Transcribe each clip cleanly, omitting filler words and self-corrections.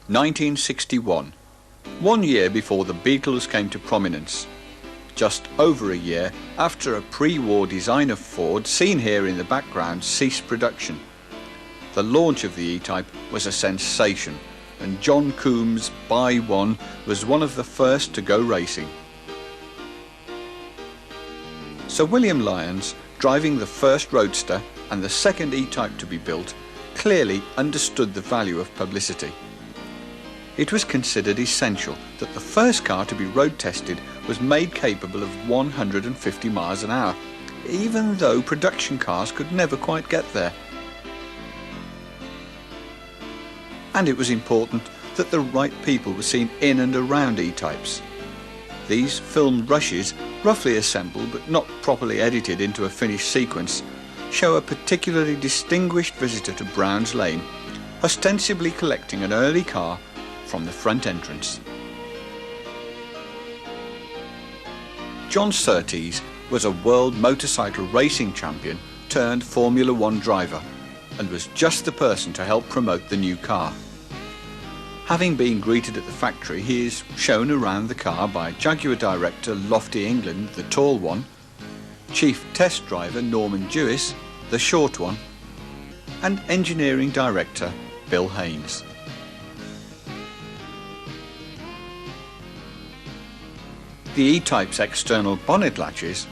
1961, 1 year before the Beatles came to prominence. Just over a year after a pre-war design of Ford, seen here in the background, ceased production. The launch of the E-Type was a sensation, and John Coombs' Buy One was one of the first to go racing. Sir William Lyons, driving the first Roadster and the second E-Type to be built, clearly understood the value of publicity. It was considered essential that the first car to be road tested was made capable of 150 miles an hour, even though production cars could never quite get there. And it was important that the right people were seen in and around E-Types. These filmed rushes, roughly assembled but not properly edited into a finished sequence, show a particularly distinguished visitor to Browns Lane, ostensibly collecting an early car from the front entrance. John Surtees was a world motorcycle racing champion turned Formula One driver, and was just the person to help promote the new car. Having been greeted at the factory, he is shown around the car by Jaguar director Lofty England, the tall one, chief test driver Norman Jewis, the short one, and engineering director Bill Haynes. The E-Type's external bonnet latches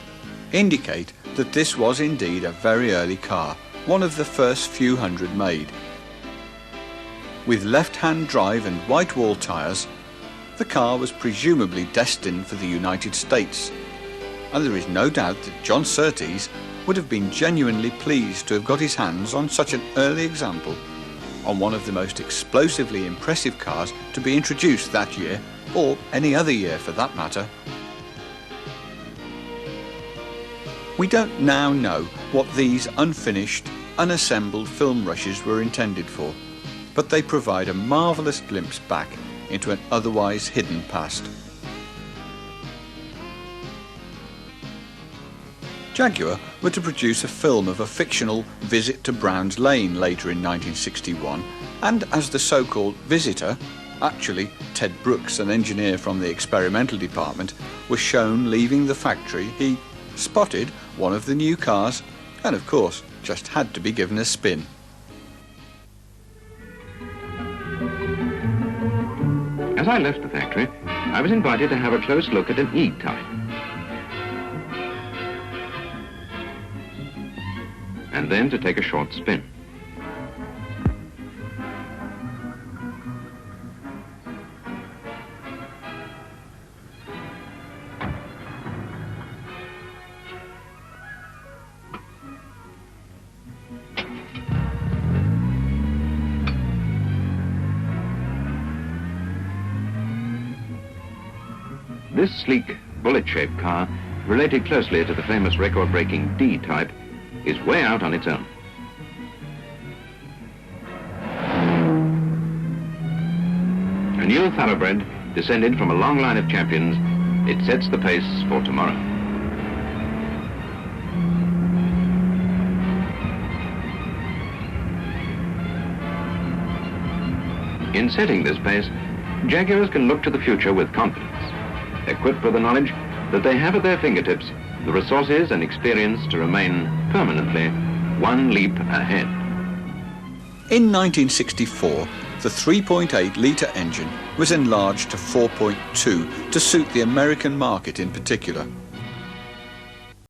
indicate that this was indeed a very early car, one of the first few hundred made. With left-hand drive and white wall tyres, the car was presumably destined for the United States, and there is no doubt that John Surtees would have been genuinely pleased to have got his hands on such an early example on one of the most explosively impressive cars to be introduced that year, or any other year for that matter. We don't now know what these unfinished, unassembled film rushes were intended for, but they provide a marvellous glimpse back into an otherwise hidden past. Jaguar were to produce a film of a fictional visit to Browns Lane later in 1961, and as the so-called visitor, actually Ted Brooks, an engineer from the experimental department, was shown leaving the factory, he spotted one of the new cars and of course just had to be given a spin. As I left the factory, I was invited to have a close look at an E-Type. And then to take a short spin. This sleek, bullet-shaped car, related closely to the famous record-breaking D-Type, is way out on its own. A new thoroughbred, descended from a long line of champions, it sets the pace for tomorrow. In setting this pace, Jaguars can look to the future with confidence, equipped with the knowledge that they have at their fingertips the resources and experience to remain permanently one leap ahead. In 1964, the 3.8-litre engine was enlarged to 4.2 to suit the American market in particular.